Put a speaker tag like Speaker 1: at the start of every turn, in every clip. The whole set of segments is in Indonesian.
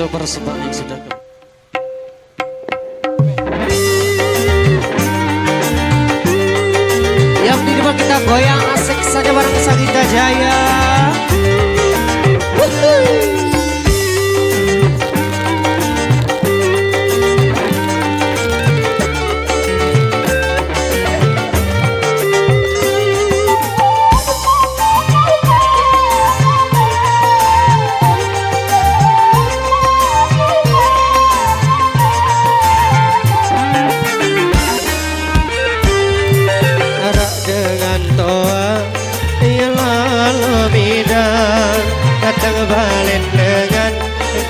Speaker 1: untuk persembahan yang sudah kami. Yang di depan kita goyang asik saja bareng Sagita Jaya. Datang balen dengan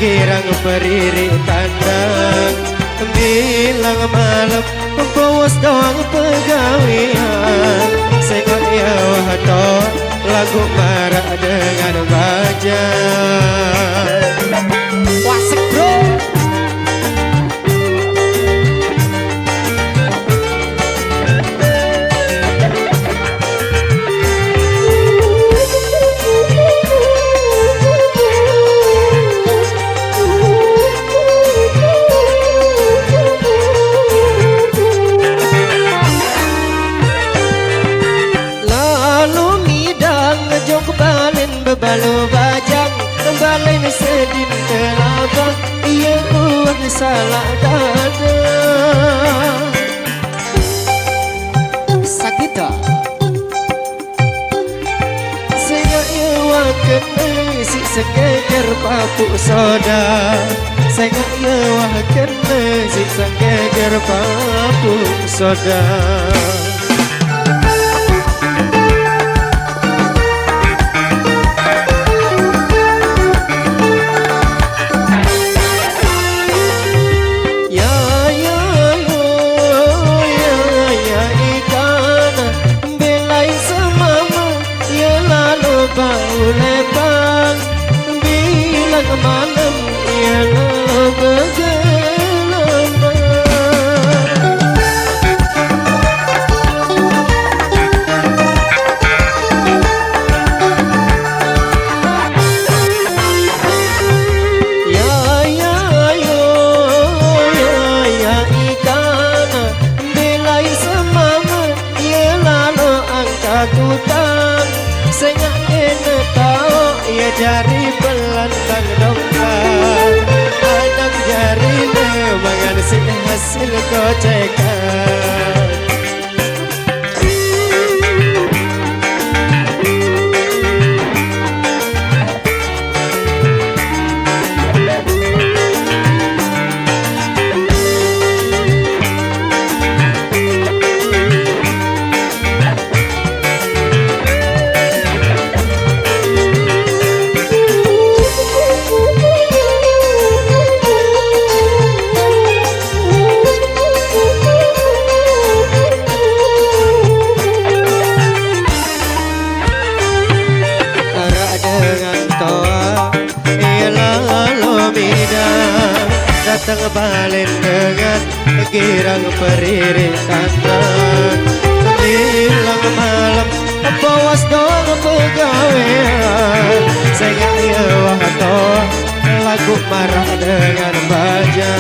Speaker 1: girang periri tandang, bilang malam bawas doang pegawian. Sengok ya wahato lagu marah dengan baja. Wasek bro. Balu bajang balen sedin kelabang, iya uang salah dada. Sagita saya iwa kene si segeger papu soda. Saya iwa kene si segeger papu soda. Lepang bilang malam ya bergelama. Ya ikan belai semama ya lalu angkat utang. Sengak ya jari belantang dongkang, anak jari mangan sing hasil gocekan. Datang balen dengan girang periri tandang, bilang malam bawas doang pegawean. Saya ya wahato lagu marah dengan baja.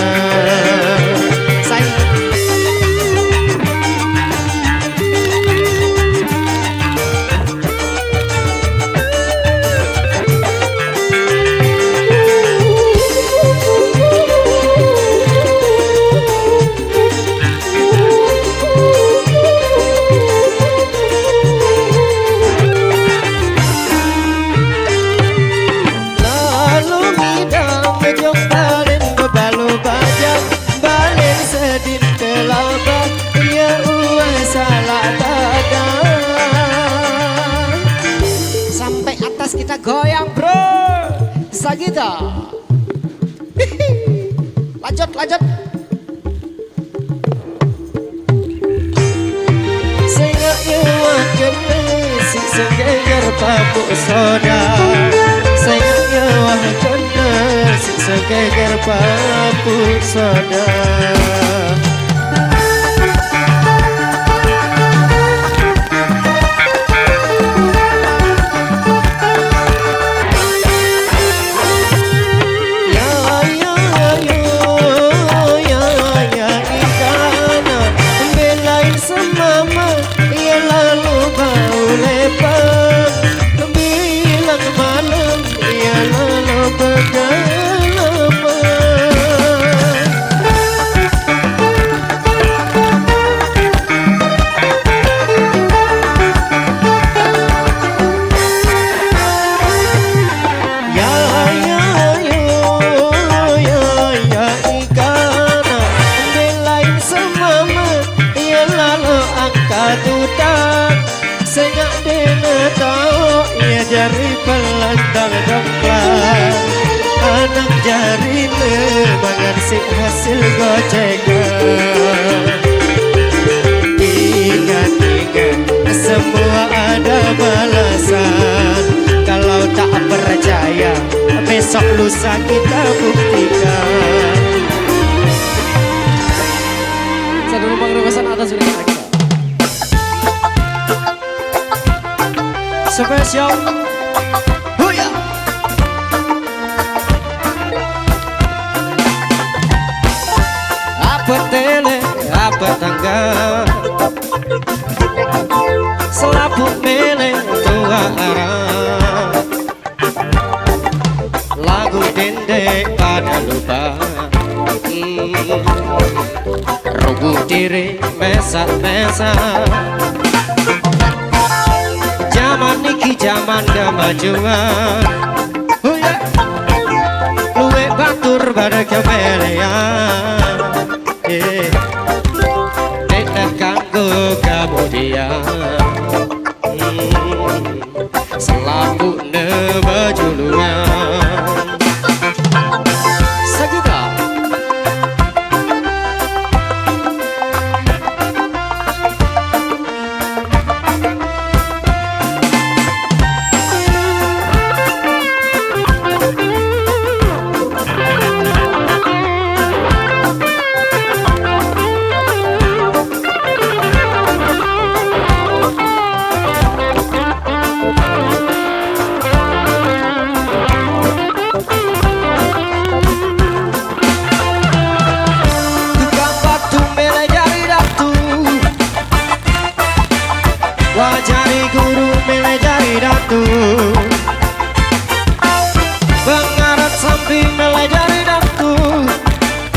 Speaker 1: Kita goyang bro, Sagita. Lanjut. Saya iwa kene si segeger papu soda. Saya iwa kene si segeger papu soda. Ya jari pelantang dongkrak, anak jari mangan si hasil gocekan. Ingat-ingat semua ada balasan. Kalau tak percaya besok lusa kita buktikan. Saya dulu pengerusan atas ini. Spesial Huya. Apa tele, apa tangga, selaput mele tua arah, lagu dendek pada lupa, rubuh diri mesak-mesak. Zaman niki zaman kemajuan, luwe batur pada kemelean, tidak kanggo kemudian, selalu nebajuluan. Segera wajari guru mele jari datu, pengarat sampai mele jari datu,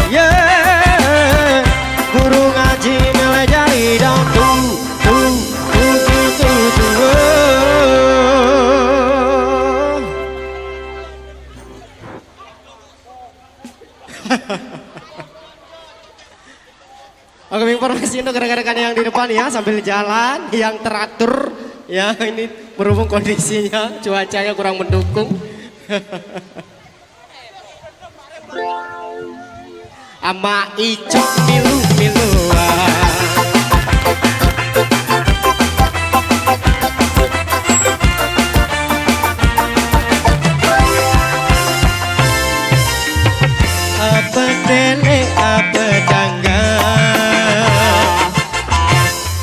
Speaker 1: yeah. Guru ngaji mele jari datu, Oke, informasi untuk rekan-rekan yang di depan ya, sambil jalan yang teratur ya. Ini berhubung kondisinya cuacanya kurang mendukung. Ama icok milu-miluan. Apa tele apa tangga,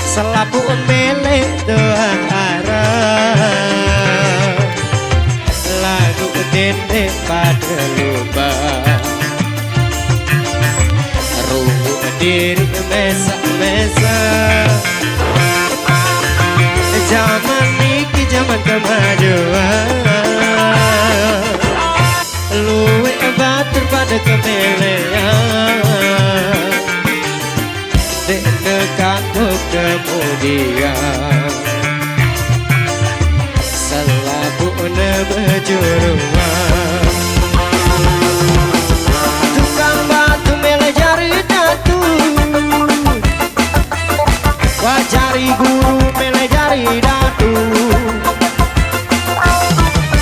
Speaker 1: selapu mele doa arah, lagu dende pada lupa, rubuh diri mesa-mesa. Zaman niki zaman kemajuan, luwe batur pada kemelean, dekat kemudian, selalu nebejuruan. Tukang batu mele jari datu, wajari guru mele jari datu,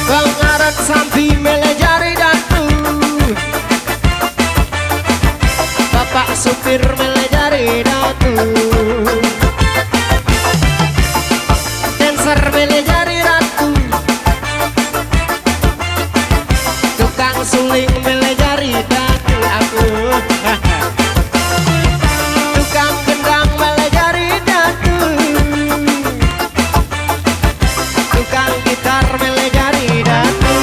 Speaker 1: pengarat sampi mele jari datu, bapak supir mele jari datu, dancer mele jari datu, tukang suling mele jari datu aku, tukang gendang mele jari datu, tukang gitar mele jari datu.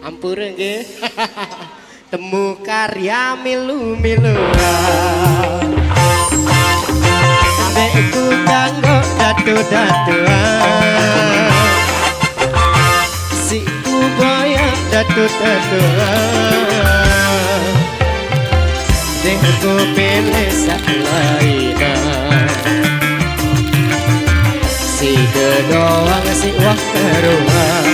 Speaker 1: Ampun nggih. Temu karya milu-miluan, dekku kanggo datu-datuan, si boya datu-datuan, dekku pilih salainan, si kedoang si wah keruan.